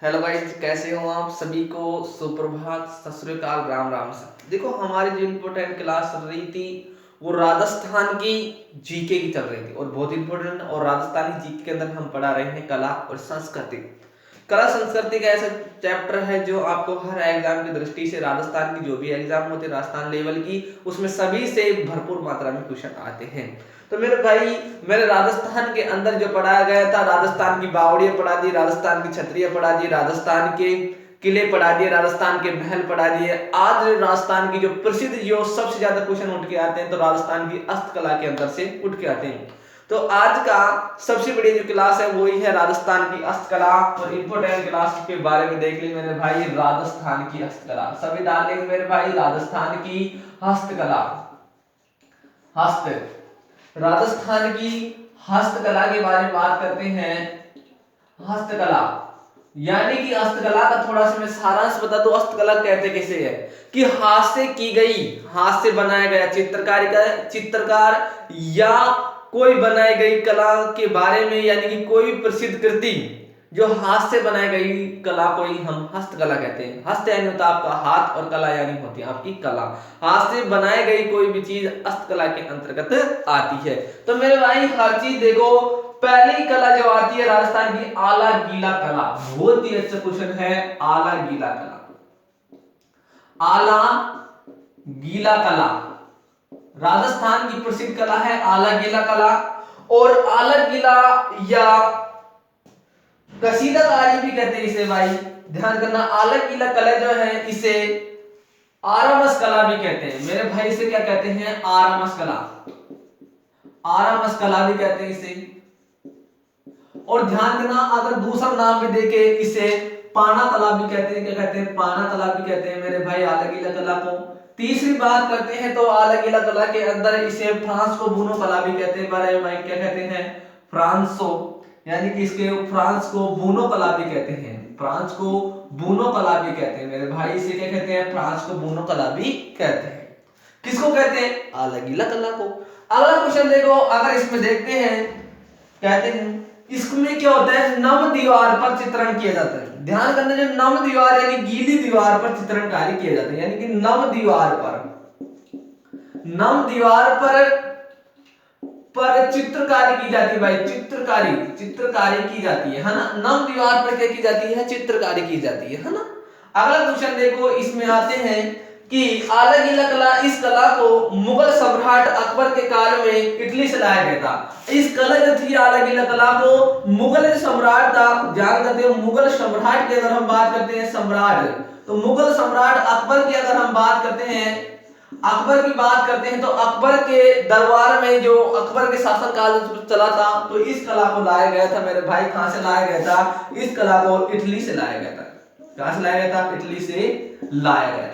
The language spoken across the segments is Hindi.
हेलो गाइस, कैसे हो आप? सभी को सुप्रभात, सत श्री अकाल, राम राम सर। देखो, हमारी जो इम्पोर्टेंट क्लास चल रही थी वो राजस्थान की जीके की चल रही थी और बहुत इंपॉर्टेंट। और राजस्थानी जीके के अंदर हम पढ़ा रहे हैं कला और संस्कृति। कला संस्कृति का ऐसा चैप्टर है जो आपको हर एग्जाम की दृष्टि से, राजस्थान की जो भी एग्जाम होते हैं राजस्थान लेवल की, उसमें सभी से भरपूर मात्रा में क्वेश्चन आते हैं। तो मेरे भाई, मैंने राजस्थान के अंदर जो पढ़ाया गया था, राजस्थान की बावड़ियां पढ़ा दी, राजस्थान की छतरियां पढ़ा दी, राजस्थान के किले पढ़ा दिए, राजस्थान के महल पढ़ा दिए। आज राजस्थान की जो प्रसिद्ध, जो सबसे ज्यादा क्वेश्चन उठ के आते हैं, तो राजस्थान की हस्तकला के अंदर से उठ के आते हैं। तो आज का सबसे बड़ी जो क्लास है वही है राजस्थान की हस्तकला। और इंपोर्टेंट क्लास के बारे में देख ली मेरे भाई, राजस्थान की हस्तकला। सभी डाल लेंगे मेरे भाई, राजस्थान की हस्तकला। हस्त राजस्थान की हस्तकला के बारे में बात करते हैं। हस्तकला यानी कि हस्तकला का थोड़ा सा मैं सारांश बता दूं। हस्तकला कहते किसे है कि हाथ से की गई, हाथ से बनाया गया चित्रकारी का चित्रकार या कोई बनाई गई कला के बारे में, यानी कि कोई प्रसिद्ध कृति जो हाथ से बनाई गई कला को ही हम हस्तकला कहते हैं। हस्त यानी होता है आपका हाथ, और कला यानी होती है आपकी कला। हाथ से बनाई गई कोई भी चीज हस्तकला के अंतर्गत आती है। तो मेरे भाई, हर चीज देखो, पहली कला जो आती है राजस्थान की, आला गीला कला। बहुत ही अच्छा क्वेश्चन है, आला गीला कला। आला गीला कला राजस्थान की प्रसिद्ध कला है, आला गीला कला। और आला गीला या कसीदाकारी भी कहते हैं इसे भाई, ध्यान करना। आला गीला कला जो है इसे आरामस कला भी कहते हैं मेरे भाई। इसे क्या कहते हैं? आरामस कला। आरामस कला भी कहते हैं इसे। और ध्यान देना, अगर दूसरा नाम भी देखे, इसे पाना कला भी कहते हैं। क्या कहते हैं? पाना कला भी कहते हैं मेरे भाई आला गीला कला को। तीसरी बात करते हैं तो आला गीला कला के अंदर इसे फ्रांस को बूनो कला भी कहते हैं मेरे भाई। क्या कहते हैं? फ्रांसो, यानी कि इसके फ्रांस को बूनो कला भी कहते हैं। फ्रांस को बूनो कला भी कहते हैं मेरे भाई। इसे क्या कहते हैं? फ्रांस को बूनो कला भी कहते हैं। किसको कहते हैं? आला गीला कला को। अगला क्वेश्चन देखो, अगर इसमें देखते हैं, कहते हैं इसमें क्या होता है, नम दीवार पर चित्रण किया जाता है। ध्यान करना, जो नम दीवार यानी गीली दीवार पर चित्रण कार्य किया जाता है, यानी कि नम दीवार पर, नम दीवार पर चित्रकारी की जाती है भाई। चित्रकारी की जाती है ना। नम दीवार पर क्या की जाती है? चित्रकारी की जाती है ना। अगला क्वेश्चन देखो, इसमें आते हैं कि आला गीला कला, इस कला को मुगल सम्राट अकबर के काल में इटली से लाया गया था। इस कला जो थी, आला गीला कला को मुगल सम्राट था, ध्यान करते हो, मुगल सम्राट की अगर हम बात करते हैं, सम्राट, तो मुगल सम्राट अकबर की अगर हम बात करते हैं, अकबर की बात करते हैं, तो अकबर के दरबार में जो अकबर के शासनकाल चला था, तो इस कला को लाया गया था मेरे भाई। कहां से लाया गया था? इस कला को इटली से लाया गया था। कहां से लाया गया था? इटली से लाया गया था।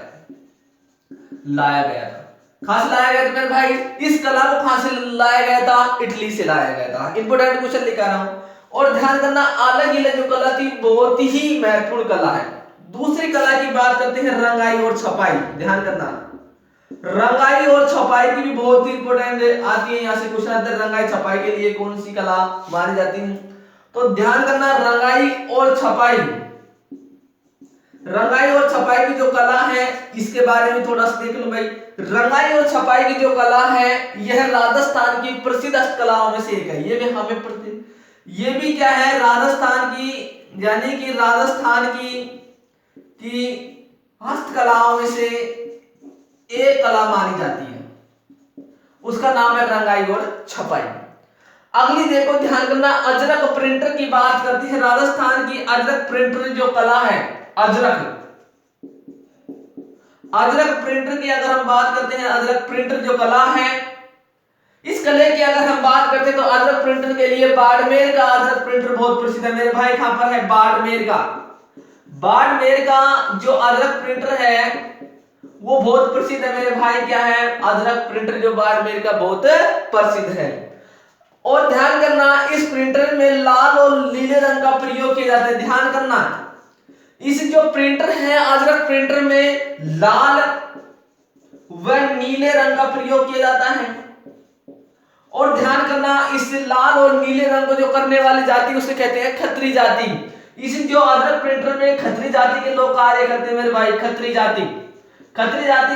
कहां से लाया गया था मेरे भाई? इस कला को कहां से लाया गया था? इटली से लाया गया था। इंपोर्टेंट क्वेश्चन लिखा रहा हूं। और ध्यान करना, आला गीला जो कला थी बहुत ही महत्वपूर्ण कला है। दूसरी कला की बात करते हैं, रंगाई और छपाई। ध्यान करना, रंगाई और छपाई की भी बहुत ही इंपोर्टेंट आती है। यहां से क्वेश्चन आता है, रंगाई छपाई के लिए कौन सी कला मानी जाती है? तो ध्यान करना, रंगाई और छपाई, रंगाई और छपाई की जो कला है, इसके बारे में थोड़ा सा देख लो भाई। रंगाई और छपाई की जो कला है, यह राजस्थान की प्रसिद्ध हस्तकलाओं में से एक है। ये भी क्या है? राजस्थान की, यानी कि राजस्थान की हस्तकलाओं में से एक कला मानी जाती है। उसका नाम है रंगाई और छपाई। अगली देखो, ध्यान करना, अजरक प्रिंटर की बात करती है। राजस्थान की अजरक प्रिंटर जो कला है, अजरक प्रिंटर की अगर हम बात करते हैं, अजरक प्रिंटर जो कला है, इस कले की अगर हम बात करते हैं, तो अजरक प्रिंटर के लिए बाड़मेर का अजरक प्रिंटर बहुत प्रसिद्ध है मेरे भाई। कहां पर है? बाड़मेर का जो अजरक प्रिंटर है वो बहुत प्रसिद्ध है मेरे भाई। क्या है? अजरक प्रिंटर जो बाड़मेर का बहुत प्रसिद्ध है। और ध्यान करना, इस प्रिंटर में लाल और नीले रंग का प्रयोग किया जाता है। ध्यान करना, इस जो प्रिंटर है, अजरक प्रिंटर में लाल व नीले रंग का प्रयोग किया जाता है। और ध्यान करना, इस लाल और नीले रंग को जो करने वाली जाति, उसे कहते हैं खत्री जाति। इस जो अदरक प्रिंटर में खत्री जाति के लोग कार्य करते हैं मेरे भाई, खत्री जाति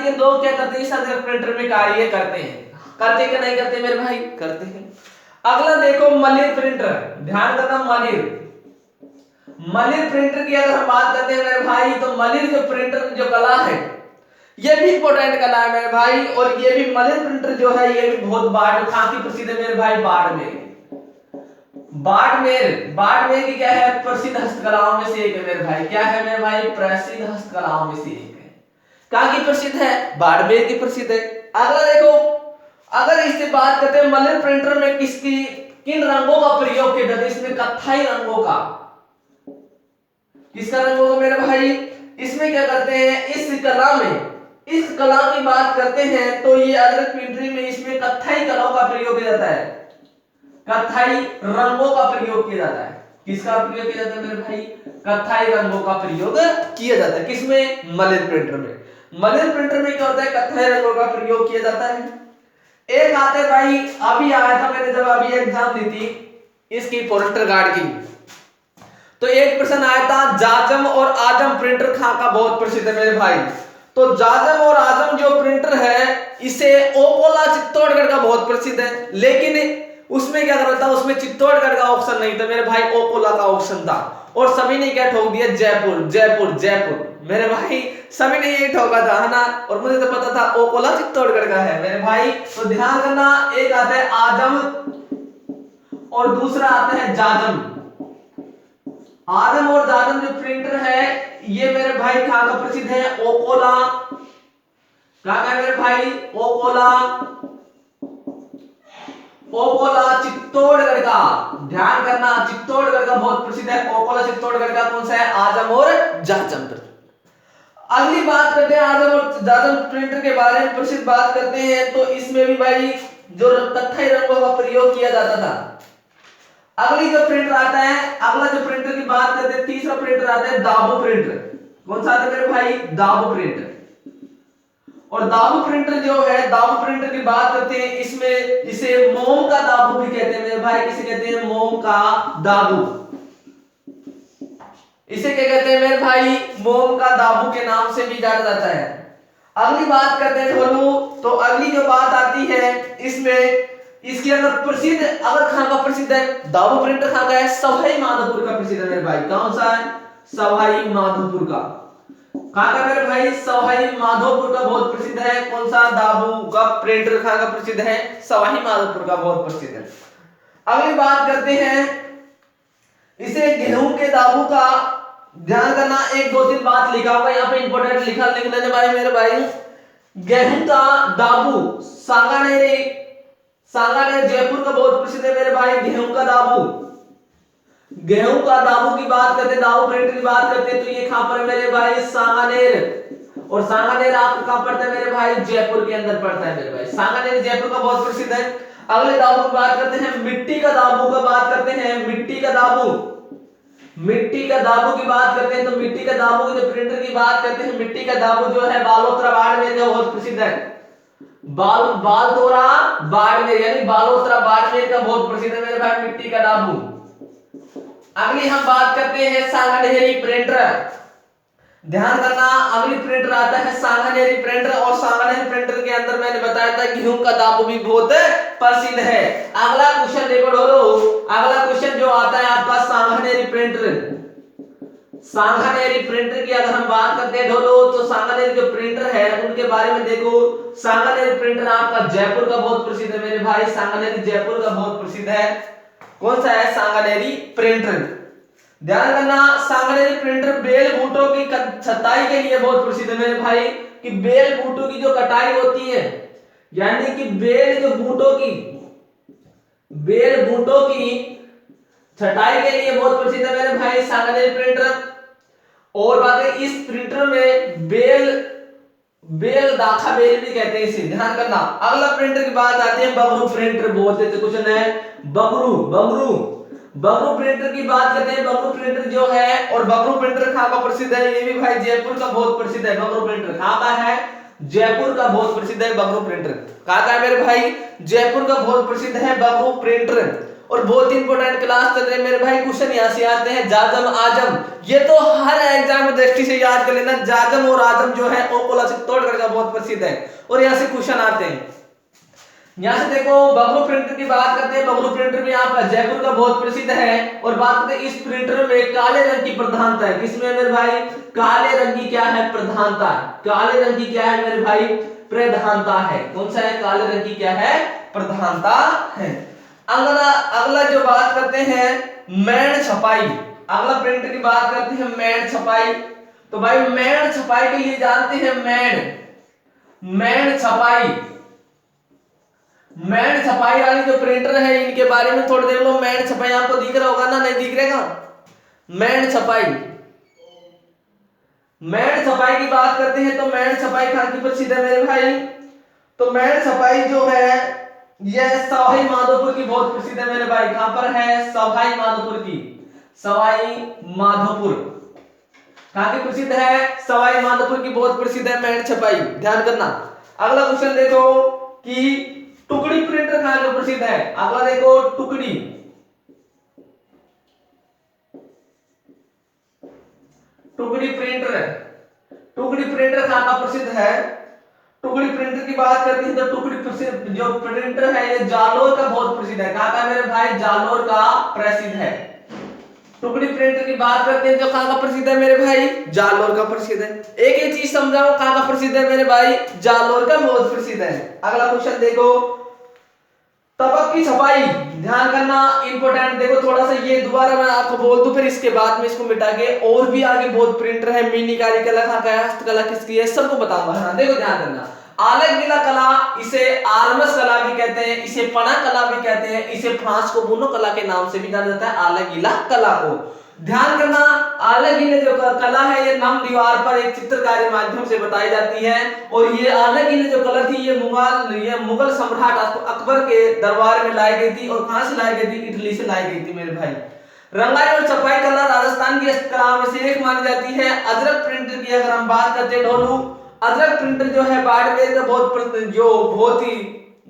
के लोग क्या करते हैं, इस अदरक प्रिंटर में कार्य करते हैं। करते कि नहीं करते मेरे भाई? करते हैं। अगला देखो मलिर प्रिंटर, ध्यान करना, मलिर प्रिंटर की अगर हम बात करते हैं मेरे भाई, तो मलिर जो प्रिंटर जो कला है ये भी इंपॉर्टेंट कला है मेरे भाई। और ये भी मलिर प्रिंटर जो है ये भी बहुत काफी प्रसिद्ध है मेरे भाई, बाड़मेर की क्या है, प्रसिद्ध हस्तकलाओं में से एक है मेरे भाई। क्या है मेरे भाई? प्रसिद्ध हस्तकलाओं में से एक है। कहां की प्रसिद्ध है? बाड़मेर की प्रसिद्ध है। अगला देखो, अगर इससे बात करते हैं मलिर प्रिंटर में किन रंगों का प्रयोग किया जाता है, इसमें कत्थई रंगों का, किसका रंगों का मेरे भाई? इसमें क्या करते हैं, इस कला की बात करते हैं तो ये अदरक प्रिंटरी में इसमें कत्थई कलाओं का प्रयोग किया जाता है, कत्थई रंगों का प्रयोग किया जाता है। किसका प्रयोग किया जाता है मेरे भाई? कत्थई रंगों का प्रयोग किया जाता है। किसमें? मलिर प्रिंटर में। मलिर प्रिंटर में क्या होता है? कत्थई रंगों का प्रयोग किया जाता है। एक आते भाई, अभी आया था, मैंने जब अभी एग्जाम दी थी इसकी फॉरेस्टर गार्ड की, तो एक प्रश्न आया था, जाजम और आजम प्रिंटर कहां का बहुत प्रसिद्ध है मेरे भाई? तो जाजम और आजम जो प्रिंटर है इसे ओकोला चित्तौड़गढ़ का बहुत प्रसिद्ध है, लेकिन उसमें क्या कर रहा था, उसमें चित्तौड़गढ़ का ऑप्शन नहीं था मेरे भाई, ओकोला का ऑप्शन था। और सभी ने क्या ठोक दिया? जयपुर मेरे भाई, सभी ने ये ठोका था, है ना। और मुझे तो पता था ओकोला चित्तौड़गढ़ का है मेरे भाई। तो ध्यान करना, एक आता है आजम और दूसरा आता है जाजम। आजम और जाजम जो प्रिंटर है ये मेरे भाई कहां का प्रसिद्ध है? ओकोला। कहां का है मेरे भाई? ओकोला चित्तौड़गढ़ का। ध्यान करना, चित्तौड़गढ़ का बहुत प्रसिद्ध है ओकोला चित्तौड़गढ़ का। कौन सा है? आजम और जाजम। अगली बात करते हैं आजम और जाजम प्रिंटर के बारे में, प्रसिद्ध बात करते हैं तो इसमें भी भाई जो कत्थई रंगों का प्रयोग किया जाता था। अगली जो प्रिंटर आता है, अगला जो प्रिंटर की बात करते हैं, तीसरा प्रिंटर आता है दाबू प्रिंटर। कौन सा आता है मेरे भाई? दाबू प्रिंटर। और दाबू प्रिंटर जो है, दाबू प्रिंटर की बात करते हैं, इसमें इसे मोम का दाबू भी कहते हैं मेरे भाई। किसे कहते हैं? मोम का दाबू। इसे क्या कहते हैं मेरे भाई? मोम का दाबू के नाम से भी जाना जाता है। अगली बात करते हैं ढोलू, तो अगली जो बात आती है इसमें, इसकी अगर प्रसिद्ध, अगर कहां का प्रसिद्ध है दाबू प्रिंटर, कहां का है? सवाई माधोपुर का प्रसिद्ध है मेरे भाई। कौन सा है? सवाई माधोपुर का। कहां का मेरे भाई? सवाई माधोपुर का बहुत प्रसिद्ध है। कौन सा? दाबू का प्रिंटर कहां का प्रसिद्ध है? सवाई माधोपुर का बहुत प्रसिद्ध है। अगली बात करते हैं, इसे गेहूं के दाबू का, ध्यान करना, एक दो तीन बात लिखा होगा यहाँ पे, इंपोर्टेंट लिख लेने भाई मेरे भाई। गेहूं का दाबू सांगानेर जयपुर का बहुत प्रसिद्ध है मेरे भाई। गेहूं का दाबू की बात करते हैं, दाबू प्रिंटर की बात करते हैं तो ये कहां पर है मेरे भाई? सांगानेर। और सांगानेर आपको कहां पड़ता है मेरे भाई? जयपुर के अंदर पड़ता है मेरे भाई। सांगानेर जयपुर का बहुत प्रसिद्ध है। अगले दाबू की बात करते हैं, मिट्टी का दाबू की बात करते हैं। मिट्टी का दाबू की बात करते हैं तो मिट्टी का दाबू के जो प्रिंटर की बात करते हैं, मिट्टी का दाबू जो है बालोतरा बाड़मेर का बहुत प्रसिद्ध है। बालतोरा बाड़मेर यानी बालोतरा बाड़मेर का बहुत प्रसिद्ध है मेरे भाई मिट्टी का दाबू। अगली हम बात करते हैं सांगानेरी प्रिंटर। ध्यान करना, अगली प्रिंटर आता है सांगानेरी प्रिंटर। और सांगानेरी प्रिंटर के अंदर मैंने बताया था गेहूं का दाबू भी बहुत प्रसिद्ध है। अगला क्वेश्चन देखो ढोलो, अगला क्वेश्चन जो आता है आपका सांगानेरी प्रिंटर। सांगानेरी प्रिंटर की अगर हम बात करते हैं ढोलो, तो सांगानेरी जो प्रिंटर है उनके बारे में देखो। सांगानेरी प्रिंटर आपका जयपुर का बहुत प्रसिद्ध है मेरे भाई। सांगानेरी जयपुर का बहुत प्रसिद्ध है। कौन सा है? सांगानेरी प्रिंटर। ध्यान करना, सांगानेरी प्रिंटर बेल बूटों की छटाई के लिए बहुत प्रसिद्ध है मेरे भाई। कि बेल बूटों की जो कटाई होती है, यानी कि बेल बूटों की छटाई के लिए बहुत प्रसिद्ध है मेरे भाई सांगानेरी प्रिंटर। और बाकी इस प्रिंटर में बेल दाखा बेल भी कहते हैं इसे। ध्यान करना, अगला प्रिंटर की बात आती है बगरू प्रिंटर। बहुत अच्छे क्वेश्चन है, बगरू प्रिंटर की बात करते हैं। बगरू प्रिंटर जो है, और बगरू प्रिंटर कहां का प्रसिद्ध है? ये भी भाई जयपुर का बहुत प्रसिद्ध है। बगरू प्रिंटर कहां का है? जयपुर का बहुत प्रसिद्ध है बगरू प्रिंटर। कहां का है मेरे भाई? जयपुर का बहुत प्रसिद्ध है बगरू प्रिंटर। और बहुत इंपॉर्टेंट क्लास चल रहे मेरे भाई। क्वेश्चन यहाँ से आते हैं जाजम आजम, ये तो हर एग्जाम की दृष्टि से याद कर लेना। जाजम और आजम जो है ओकोला चित्तौड़गढ़ का बहुत प्रसिद्ध है और यहाँ से क्वेश्चन आते हैं। यहाँ से देखो बबलू प्रिंटर की बात करते हैं। बबलू प्रिंटर भी आपका जयपुर का बहुत प्रसिद्ध है और बात करते हैं इस प्रिंटर में काले रंग की प्रधानता है। किसमें मेरे भाई? काले रंग की क्या है? प्रधानता। काले रंग की क्या है मेरे भाई? प्रधानता है। कौन सा है? काले रंग की क्या है? प्रधानता है। अगला जो बात करते हैं मैण छपाई। अगला प्रिंटर की बात करते हैं मैण छपाई। तो भाई मैण छपाई के लिए जानते हैं मैण छपाई। मैण छपाई वाली जो प्रिंटर है इनके बारे में थोड़ा देख लो। मैण छपाई आपको दिख रहा होगा ना? नहीं दिख रहेगा? मैण छपाई, मैण छपाई की बात करते हैं तो मैण छपाई कहां की प्रसिद्ध है मेरे भाई? तो मैण छपाई जो है यह सवाई माधोपुर की बहुत प्रसिद्ध है मेरे भाई। कहां पर है? सवाई माधोपुर की। सवाई माधोपुर कहां की प्रसिद्ध है? सवाई माधोपुर की बहुत प्रसिद्ध है मैण छपाई, ध्यान करना। अगला क्वेश्चन देखो कि टुकड़ी प्रिंटर कहां का प्रसिद्ध है? अगला देखो टुकड़ी प्रिंटर, टुकड़ी प्रिंटर कहां का प्रसिद्ध है? टुकड़ी प्रिंटर की बात करते हैं तो टुकड़ी प्रसिद्ध जो प्रिंटर है ये जालोर का बहुत प्रसिद्ध है। कहां का मेरे भाई? जालोर का प्रसिद्ध है। टुकड़ी प्रिंटर की बात करते हैं तो कहां का प्रसिद्ध है मेरे भाई? जालोर का प्रसिद्ध है। एक ही चीज समझाओ, कहां का प्रसिद्ध है मेरे भाई? जालोर का बहुत प्रसिद्ध है। अगला क्वेश्चन देखो तबक की छपाई, ध्यान करना इंपॉर्टेंट। देखो थोड़ा सा ये दोबारा मैं आपको बोल दूं फिर इसके बाद में इसको मिटा के और भी आगे बहुत प्रिंटर है। मिनी कारीकला कहां का है? हस्तकला किसकी है? सबको बताऊंगा। हाँ देखो ध्यान करना। आलगीला कला, इसे आरमस कला भी कहते हैं, इसे पना कला भी कहते हैं, इसे फ्रांस को बुनो कला के नाम से भी जाना जाता है। आलगीला कला को ध्यान करना। आलगीले जो कला है ये नम दीवार पर एक चित्रकारी माध्यम से बताई जाती है और ये आलगीले जो कला थी ये मुगल सम्राट अकबर के दरबार में लाई गई थी। और कहां से लाई गई थी? इटली से लाई गई थी मेरे भाई। रंगाई और छपाई कला राजस्थान की कला में से एक मानी जाती है। अजरक प्रिंटर की अगर हम बात करते हैं ढोलू, अजरक प्रिंटर जो है बाड़मेर का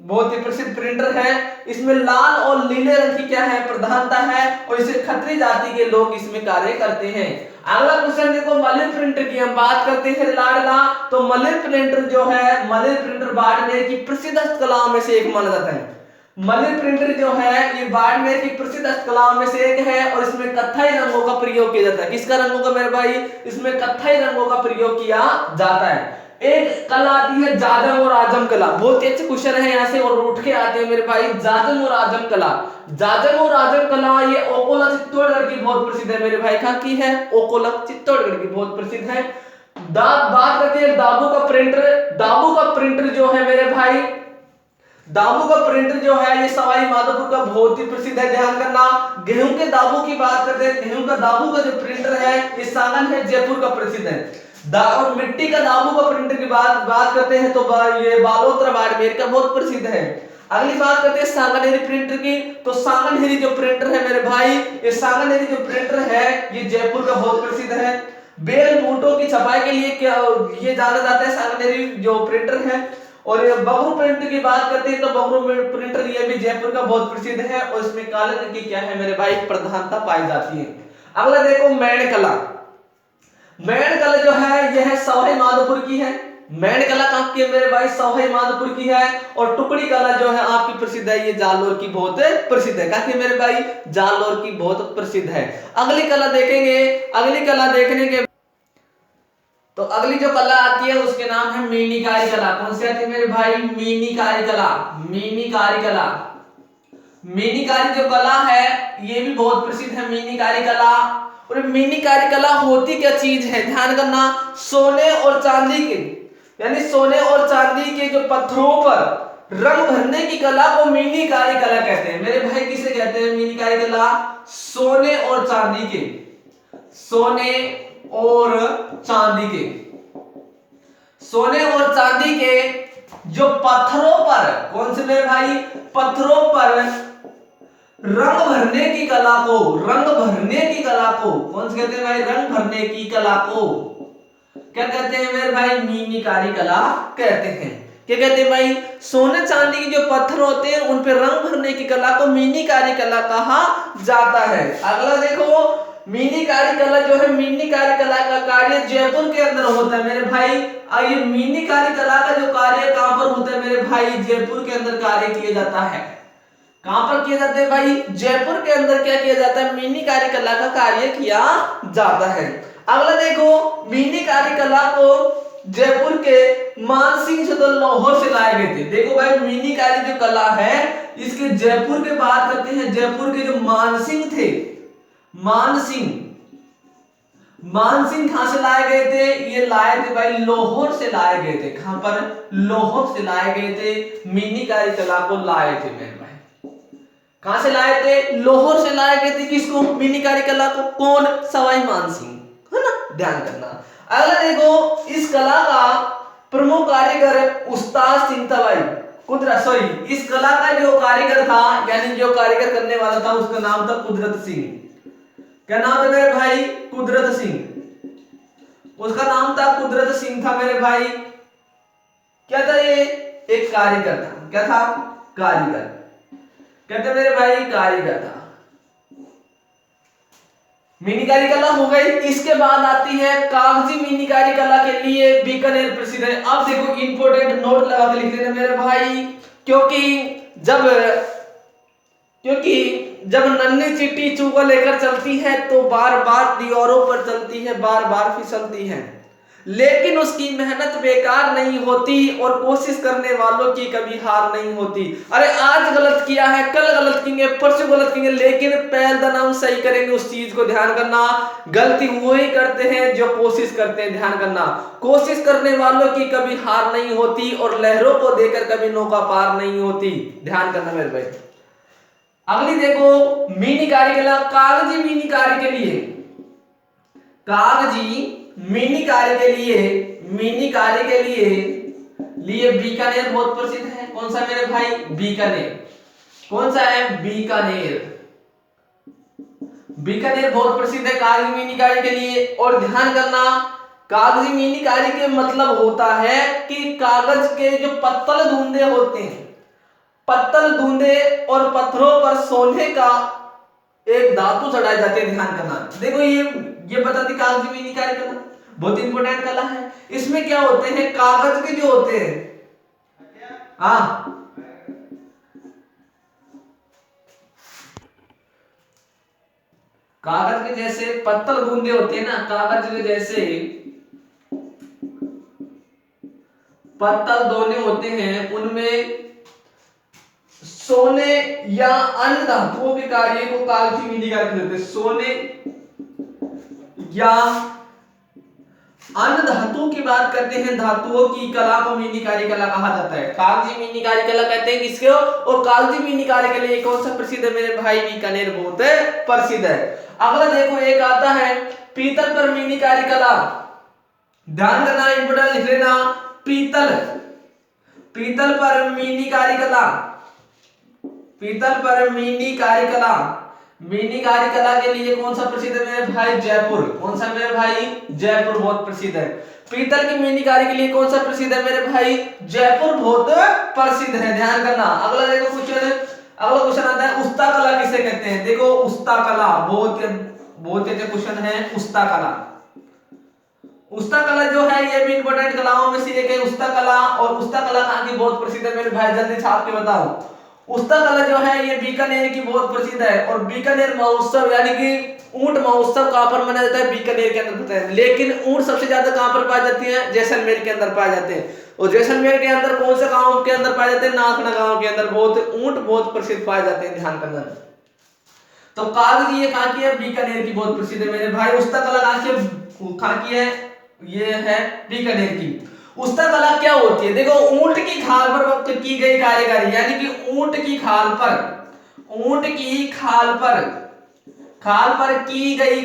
बहुत ही प्रसिद्ध प्रिंटर है। इसमें लाल और नीले रंग की क्या है? प्रधानता है और इसे खत्री जाति के लोग इसमें कार्य करते हैं। अगला क्वेश्चन देखो मलिर प्रिंटर की हम बात करते हैं लाडला। तो मलिर प्रिंटर जो है, मलिर प्रिंटर बाड़मेर की प्रसिद्ध हस्तकलाओं में से एक माना जाता है। मलिर प्रिंटर जो है ये बाड़मेर की प्रसिद्ध हस्तकलाओं में से एक है और इसमें कत्थई रंगों का प्रयोग किया जाता है। किसका रंगों का मेरे भाई? इसमें कत्थई रंगों का प्रयोग किया जाता है। एक कला आती है जाजम और आजम कला, बहुत ही अच्छे क्वेश्चन है यहाँ से और उठ के आते हैं मेरे भाई। जाजम और आजम कला, जाजम और आजम कला ये ओकोला चित्तौड़गढ़ की बहुत प्रसिद्ध है मेरे भाई। कहां की है? ओकोला चित्तौड़गढ़ की बहुत प्रसिद्ध है। बात करते हैं दाबू का प्रिंटर। दाबू का प्रिंटर जो है मेरे भाई, दाबू का प्रिंटर जो है ये सवाई माधोपुर का बहुत ही प्रसिद्ध है। ध्यान करना। गेहूं के दाबू की बात करते हैं, गेहूं का दाबू का जो प्रिंटर है ये सांगन है, जयपुर का प्रसिद्ध है। और मिट्टी का दाबू का प्रिंटर की बात करते हैं तो ये बालोतरा बाड़मेर का बहुत प्रसिद्ध है। अगली बात करते हैं सांगनेरी प्रिंटर की। तो सांगनेरी जो प्रिंटर है मेरे भाई, ये सांगनेरी जो प्रिंटर है ये जयपुर का बहुत प्रसिद्ध है। बेल बूटों की छपाई के लिए क्या ये जाना जाता है सांगनेरी जो प्रिंटर है। और ये बबरू प्रिंटर की बात करते हैं तो बबरू प्रिंटर ये भी जयपुर का बहुत प्रसिद्ध है और इसमें काले रंग की क्या है मेरे भाई? प्रधानता पाई जाती है। अगला देखो मेण कला। मेण कला जो है यह सवाई माधोपुर की है। मेण कला कहां की है मेरे भाई? सवाई माधोपुर की है। और टुकड़ी कला जो है आपकी प्रसिद्ध है, ये जालोर की बहुत प्रसिद्ध है। कहां की मेरे भाई? जालोर की बहुत प्रसिद्ध है। अगली कला देखेंगे, अगली कला देखने के तो अगली जो कला आती है उसके नाम है मीनीकारी कला। कौन सी आती है मेरे भाई? मीनीकारी कला। मीनीकारी कला, मीनीकारी जो कला है ये भी बहुत प्रसिद्ध है। मीनीकारी कला, और मीनीकारी कला होती क्या चीज है? ध्यान करना। सोने और चांदी के, यानी सोने और चांदी के जो पत्थरों पर रंग भरने की कला को मीनीकारी कला कहते हैं मेरे भाई। किसे कहते हैं मीनीकारी कला? सोने और चांदी के, सोने और चांदी के, सोने और चांदी के जो पत्थरों पर, कौन से मेरे भाई? पत्थरों पर रंग भरने की कला को, रंग भरने की कला को कौन से कहते हैं भाई? रंग भरने की कला को क्या कहते हैं मेरे भाई? मीनीकारी कला कहते हैं। क्या कहते हैं भाई, सोने चांदी के जो पत्थर होते हैं उन पे रंग भरने की कला को मीनाकारी कला कहा जाता है। अगला देखो, मीनाकारी कला जो है, मीनाकारी कला का कार्य जयपुर के अंदर होता है मेरे भाई। ये मीनाकारी कला का जो कार्य कहां पर होता है मेरे भाई, जयपुर के अंदर कार्य किया जाता है। कहां पर किया जाता है भाई, जयपुर के अंदर क्या किया जाता है, मीनाकारी कला का कार्य किया जाता है। अगला देखो, मीनाकारी कला को जयपुर के मानसिंह सदर लाहौर से लाए गए थे। देखो भाई, मीनाकारी जो कला है इसके जयपुर के बात करते हैं, जयपुर के जो मानसिंह थे, मानसिंह कहां से लाए गए थे, ये लाए थे भाई लाहौर से लाए गए थे। कहां पर, लाहौर से लाए गए थे, मीनाकारी कला को लाए थे मेरे भाई। कहां से लाए थे, लाहौर से लाए गए थे। किसको, मीनाकारी कला को, कौन, सवाई मानसिंह, है ना, ध्यान करना। अगला देखो, इस कला का प्रमुख कारीगर उस्ताद सिंह था भाई, इस कला का जो कारीगर था, यानी जो कारीगर करने वाला था, उसका नाम था कुदरत सिंह। क्या नाम था मेरे भाई, कुदरत सिंह। उसका नाम था कुदरत सिंह था मेरे भाई। क्या था ये, एक कारीगर था। क्या था, कारीगर। कहते मेरे भाई कारीगर था। मीनाकारी कला हो गई। इसके बाद आती है कागजी मीनाकारी कला के लिए बीकानेर प्रसिद्ध है। अब देखो इंपोर्टेंट नोट लगा के लिख लेना मेरे भाई, क्योंकि जब नन्ही चिट्टी चूका लेकर चलती है तो बार बार दीवारों पर चलती है, बार बार फिसलती है, लेकिन उसकी मेहनत बेकार नहीं होती और कोशिश करने वालों की कभी हार नहीं होती। अरे आज गलत किया है, कल गलत किएंगे, परसों गलत किएंगे, लेकिन पहल दिन हम सही करेंगे। उस चीज को ध्यान करना, गलती वही करते हैं जो कोशिश करते हैं। ध्यान करना, कोशिश करने वालों की कभी हार नहीं होती और लहरों को देकर कभी नौका पार नहीं होती। ध्यान करना मेरे भाई। अगली देखो, मीनाकारी कला कागजी मीनाकारी के लिए, मीनाकारी के लिए बीकानेर बहुत प्रसिद्ध है। कौन सा मेरे भाई, बीकानेर। कौन सा है, बीकानेर बहुत प्रसिद्ध है कागजी मीनाकारी के लिए। और ध्यान करना, कागजी मीनाकारी के मतलब होता है कि कागज के जो पत्तल धुंधे होते हैं, पत्तल धुंधे और पत्थरों पर सोने का एक धातु चढ़ाए जाते हैं। ध्यान करना, देखो ये बताती कागजी मीनाकारी कला बहुत इंपॉर्टेंट कला है। इसमें क्या होते हैं, कागज के जो होते हैं, हाँ, कागज के जैसे पत्तल धुंधे होते हैं ना, कागज के जैसे पत्तल दोने होते हैं, उनमें सोने या अन्य धातुओं के कार्य को कागजी मीनाकारी कहते हैं। सोने या अन्य धातुओं की बात करते हैं, धातुओं की कला को मीनाकारी कला कहा जाता है। कागजी मीनाकारी कला कहते हैं किसको, और कागजी मीनाकारी के लिए कौन सा प्रसिद्ध है मेरे भाई, बीकानेर बहुत प्रसिद्ध है। अगला देखो, एक आता है पीतल पर मीनाकारी कला। ध्यान करना, इंपोर्टेंट लिख लेना, पीतल पर मीनाकारी कला, पीतल पर मीनाकारी कला। मीनाकारी कला के लिए कौन सा प्रसिद्ध है मेरे भाई, जयपुर। कौन सा मेरे भाई, जयपुर बहुत प्रसिद्ध है। पीतल की मीनाकारी के लिए कौन सा प्रसिद्ध है मेरे भाई, जयपुर बहुत प्रसिद्ध है। ध्यान करना। अगला देखो क्वेश्चन आता है, उस्ता कला किसे कहते हैं। देखो उस्ता कला बहुत अच्छे क्वेश्चन है। उस्ता कला जो है ये भी इंपॉर्टेंट कलाओं में से एक है, उस्ता कला। और उस्ता कला कहां की बहुत प्रसिद्ध है मेरे भाई, जल्दी छाप के बताओ। उस्ता कला जो है ये बीकानेर की बहुत प्रसिद्ध है। और बीकानेर महोत्सव यानी कि ऊंट महोत्सव कहां पर मनाया जाता है, बीकानेर के अंदर होता है। लेकिन ऊंट सबसे ज्यादा कहां पर पाए जाते हैं, जैसलमेर के अंदर पाए जाते हैं। और जैसलमेर के अंदर कौन सा गांव के अंदर पाए जाते हैं, नाथना गांव के अंदर ऊंट बहुत प्रसिद्ध पाए जाते हैं। ध्यान करना। तो कागजी ये कहां की है, बीकानेर की बहुत प्रसिद्ध है मेरे भाई। उस्ता कला कहां की है, ये है बीकानेर की। उस्ता कला क्या होती है, देखो ऊंट की खाल पर की गई कारीगरी, यानी कि ऊंट की खाल पर की गई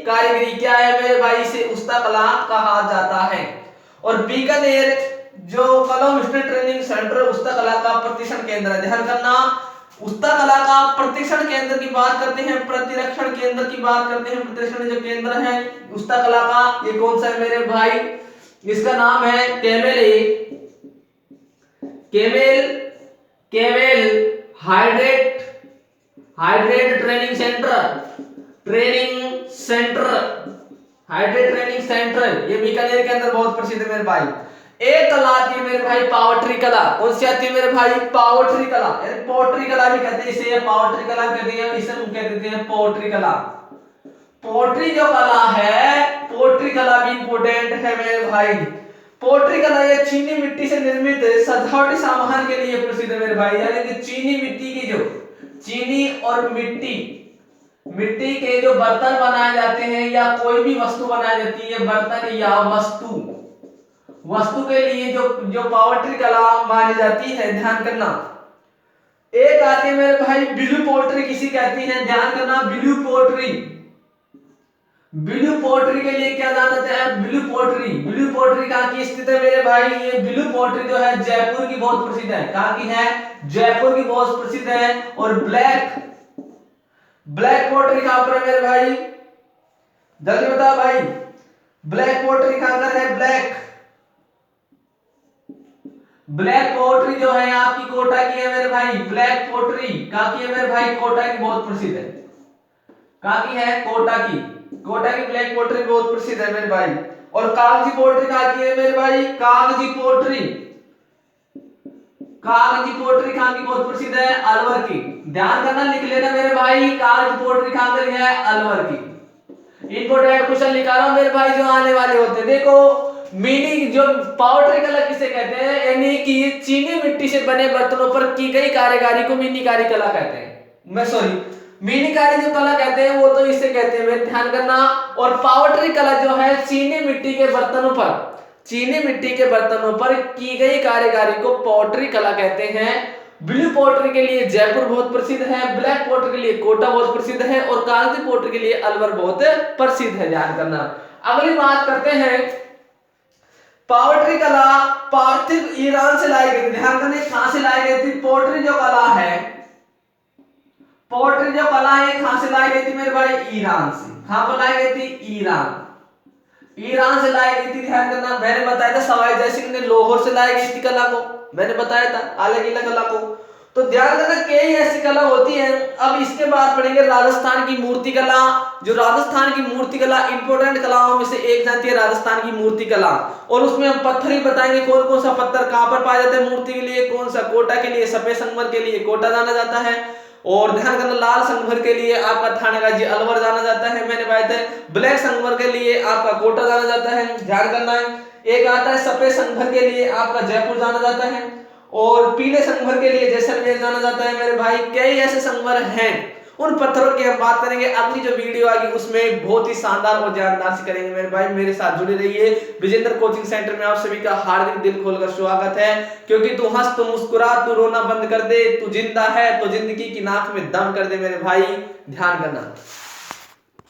कारीगरी क्या है मेरे भाई, इसे उस्ता कला कहा जाता है। और बीकानेर जो कला मिस्ट्री ट्रेनिंग सेंटर उस्ता कला का प्रशिक्षण केंद्र है। ध्यान करना, उस्ता कला का प्रशिक्षण केंद्र की बात करते हैं, प्रतिरक्षण केंद्र की बात करते हैं। प्रतिरक्षण जो केंद्र है उस्ता कला का, ये कौन सा है मेरे भाई, इसका नाम है camel camel camel hydrate hydrate training centre hydrate training centre, ये बीकानेर के अंदर बहुत प्रसिद्ध है मेरे भाई। एक कला आती है मेरे भाई पावरट्री कला। कौन सी आती है मेरे भाई? पावरट्री कला, यानी पोट्री कला भी कहते हैं इसे, पावरट्री कला कहते हैं, इसे हम कह देते हैं पोट्री कला। पोट्री जो कला है, पोट्री कला भी इंपोर्टेंट है मेरे भाई। पोट्री कला ये चीनी मिट्टी से निर्मित सजावटी सामान के लिए प्रसिद्ध है मेरे भाई, यानी कि चीनी मिट्टी की जो चीनी और मिट्टी के जो बर्तन बनाए जाते हैं या कोई भी वस्तु बनाई जाती है, बर्तन या वस्तु के लिए जो पावरट्री कला मानी जाती है, ध्यान करना। एक आती है मेरे भाई ब्लू पोट्री, किसी कहती है, ध्यान करना, ब्लू पोट्री। ब्लू पोट्री के लिए क्या जाना जाता है? ब्लू पोट्री कहाँ की स्थित है मेरे भाई? ये ब्लू पोट्री जो है जयपुर की बहुत प्रसिद्ध है। कहाँ की है? जयपुर की बहुत प्रसिद्ध है। और ब्लैक पोट्री कहां पर है मेरे भाई? जल्दी बताओ भाई, ब्लैक पोट्री कहां पर है? ब्लैक पोट्री जो है आपकी कोटा की है मेरे भाई। ब्लैक पोट्री कहां की है मेरे भाई? कोटा की बहुत प्रसिद्ध है। कहां की है? कोटा की ब्लैक पोट्री बहुत प्रसिद्ध है मेरे भाई। और कागजी पोट्री कहां की है मेरे भाई? कागजी पोट्री कहां की बहुत प्रसिद्ध है? अलवर की। ध्यान करना, लिख लेना मेरे भाई, कागजी पोट्री कहां की है? अलवर की। इंपोर्टेंट क्वेश्चन निकाल रहा हूं मेरे भाई जो आने वाले होते हैं। देखो मीनी जो पावरट्री कला किसे कहते हैं? यानी कि चीनी मिट्टी से बने बर्तनों पर की गई कारीगरी को मीनीकारी कला कहते हैं। मीनीकारी जो कला कहते हैं वो तो इसे कहते हैं, ध्यान करना। और पावरट्री कला जो है चीनी मिट्टी के बर्तनों पर की गई कारीगरी को पोट्री कला कहते हैं। ब्लू पोट्री के लिए जयपुर बहुत प्रसिद्ध है, ब्लैक पोट्री के लिए कोटा बहुत प्रसिद्ध है, और कागजी पोट्री के लिए अलवर बहुत प्रसिद्ध है, ध्यान करना। अगली बात करते हैं, पावरट्री कला पार्थिव ईरान से लाई गई थी। ध्यान करना, कहां से लाई गई थी? पोट्री जो कला है कहां से लाई गई थी मेरे भाई? ईरान से। कहां पर लाई गई थी? ईरान से लाई गई थी। ध्यान करना, मैंने बताया था सवाई जयसिंह ने लाहौर से लाई गई थी कला को, मैंने बताया था अलग अलग कला को। तो ध्यान करना, कई ऐसी कला होती है। अब इसके बाद पढ़ेंगे राजस्थान की मूर्ति कला। जो राजस्थान की मूर्ति कला इंपोर्टेंट कलाओं में से एक जाती है राजस्थान की मूर्ति कला। और उसमें हम पत्थर ही बताएंगे, कौन कौन सा पत्थर कहां पर पाया जाता है मूर्ति के लिए, कौन सा कोटा के लिए, सफेद संगमरमर के लिए कोटा जाना जाता है, और ध्यान करना लाल संगमरमर के लिए आपका थानेगाजी अलवर जाना जाता है, मैंने बताया था। ब्लैक संगमरमर के लिए आपका कोटा जाना जाता है, ध्यान करना है। एक आता है सफेद संगमरमर के लिए आपका जयपुर जाना जाता है, और पीले संगमरमर के लिए जैसलमेर जाना जाता है मेरे भाई। कई ऐसे संगमरमर हैं, उन पत्थरों की हम बात करेंगे। अगली जो वीडियो आएगी उसमें बहुत ही शानदार और जानदार से करेंगे मेरे भाई। मेरे साथ जुड़े रहिए। विजेंद्र कोचिंग सेंटर में आप सभी का हार्दिक दिल खोलकर स्वागत है, क्योंकि तू हंस, तू मुस्कुरा, तू रोना बंद कर दे, तू जिंदा है तो जिंदगी की नाक में दम कर दे मेरे भाई, ध्यान करना।